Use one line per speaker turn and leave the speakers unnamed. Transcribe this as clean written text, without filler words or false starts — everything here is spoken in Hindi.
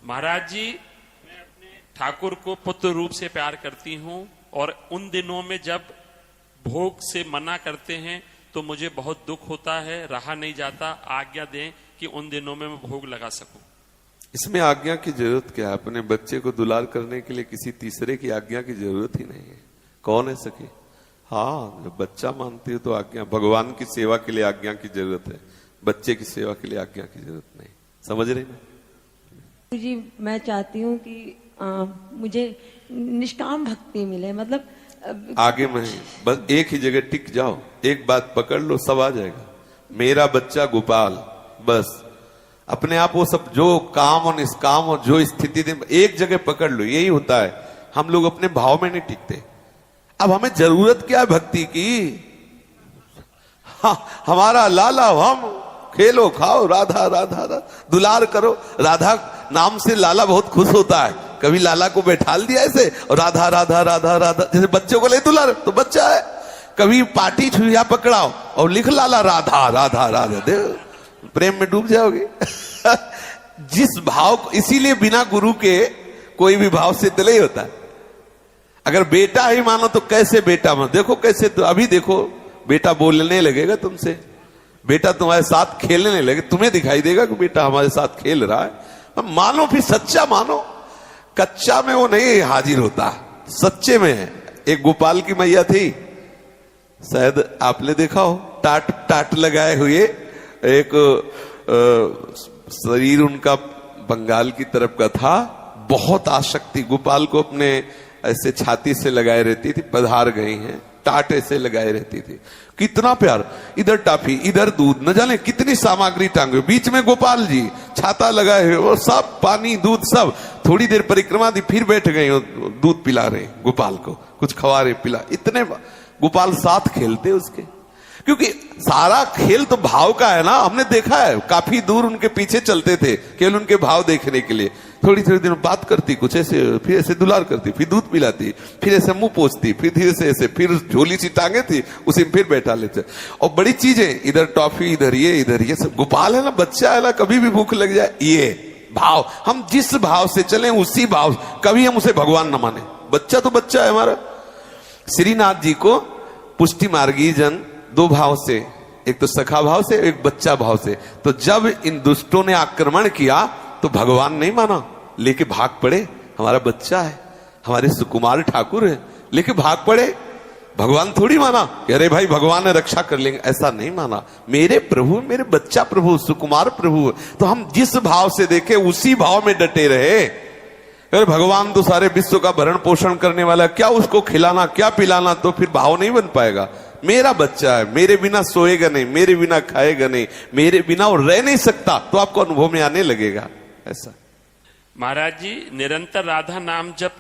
महाराज जी, मैं अपने ठाकुर को पुत्र रूप से प्यार करती हूँ और उन दिनों में जब भोग से मना करते हैं तो मुझे बहुत दुख होता है, रहा नहीं जाता। आज्ञा दें कि उन दिनों में मैं भोग लगा सकूं।
इसमें आज्ञा की जरूरत क्या है? अपने बच्चे को दुलार करने के लिए किसी तीसरे की आज्ञा की जरूरत ही नहीं है। कौन है सके? हाँ, जब बच्चा मानती है तो आज्ञा, भगवान की सेवा के लिए आज्ञा की जरूरत है, बच्चे की सेवा के लिए आज्ञा की जरूरत नहीं। समझ रही ना
जी? मैं चाहती हूँ कि मुझे निष्काम भक्ति मिले, मतलब
आगे में बस एक ही जगह टिक जाओ, एक बात पकड़ लो, सब आ जाएगा। मेरा बच्चा गोपाल, बस अपने आप वो सब जो काम और निष्काम और जो स्थिति एक जगह पकड़ लो, यही होता है। हम लोग अपने भाव में नहीं टिकते। अब हमें जरूरत क्या है भक्ति की? हाँ, हमारा लाला हम, खेलो खाओ राधा राधा राधा, दुलार करो। राधा नाम से लाला बहुत खुश होता है। कभी लाला को बैठाल दिया ऐसे और राधा राधा राधा राधा, जैसे बच्चों को ले दुलार तो बच्चा है। कभी पाटी छुरिया पकड़ाओ और लिख लाला राधा राधा राधा, दे प्रेम में डूब जाओगे। जिस भाव को, इसीलिए बिना गुरु के कोई भी भाव सिद्ध नहीं होता। अगर बेटा ही मानो तो कैसे बेटा मानो, देखो कैसे, तो अभी देखो बेटा बोलने लगेगा तुमसे, बेटा तुम्हारे साथ खेलने लगे, तुम्हें दिखाई देगा कि बेटा हमारे साथ खेल रहा है। मानो, फिर सच्चा मानो। कच्चा में वो नहीं हाजिर होता, सच्चे में है। एक गोपाल की मैया थी, शायद आपने देखा हो, टाट टाट लगाए हुए, एक शरीर उनका बंगाल की तरफ का था। बहुत आसक्ति, गोपाल को अपने ऐसे छाती से लगाए रहती थी। पधार गई हैं, टाट ऐसे लगाए रहती थी। कितना प्यार, इधर टाफी इधर दूध, न जाने कितनी सामग्री टांगे, बीच में गोपाल जी छाता लगाए हुए, और सब पानी दूध सब। थोड़ी देर परिक्रमा दी, फिर बैठ गए, दूध पिला रहे गोपाल को, कुछ खवा रहे, पिला। इतने गोपाल साथ खेलते उसके, क्योंकि सारा खेल तो भाव का है ना। हमने देखा है, काफी दूर उनके पीछे चलते थे केवल उनके भाव देखने के लिए। थोड़ी थोड़ी देर बात करती कुछ ऐसे, फिर ऐसे दुलार करती, फिर दूध पिलाती, फिर ऐसे मुंह पोंछती, फिर धीरे से ऐसे, फिर झोली सी टांगे थी उसी में फिर बैठा लेते। और बड़ी चीजें, इधर टॉफी इधर ये सब। गोपाल है ना, बच्चा है ना, कभी भी भूख लग जाए, ये भाव, हम जिस भाव से चले उसी भाव, कभी हम उसे भगवान न माने। बच्चा तो बच्चा है हमारा। श्रीनाथ जी को पुष्टि मार्गी जन दो भाव से, एक तो सखा भाव से, एक बच्चा भाव से। तो जब इन दुष्टों ने आक्रमण किया तो भगवान नहीं माना, लेके भाग पड़े। हमारा बच्चा है, हमारे सुकुमार ठाकुर है, लेके भाग पड़े। भगवान थोड़ी माना कि अरे भाई भगवान ने रक्षा कर लेंगे, ऐसा नहीं माना। मेरे प्रभु, मेरे बच्चा प्रभु, सुकुमार प्रभु। तो हम जिस भाव से देखे उसी भाव में डटे रहे। अरे भगवान तो सारे विश्व का भरण पोषण करने वाला, क्या उसको खिलाना क्या पिलाना, तो फिर भाव नहीं बन पाएगा। मेरा बच्चा है, मेरे बिना सोएगा नहीं, मेरे बिना खाएगा नहीं, मेरे बिना वो रह नहीं सकता, तो आपको अनुभव में आने लगेगा। ऐसा
महाराज जी, निरंतर राधा नाम जप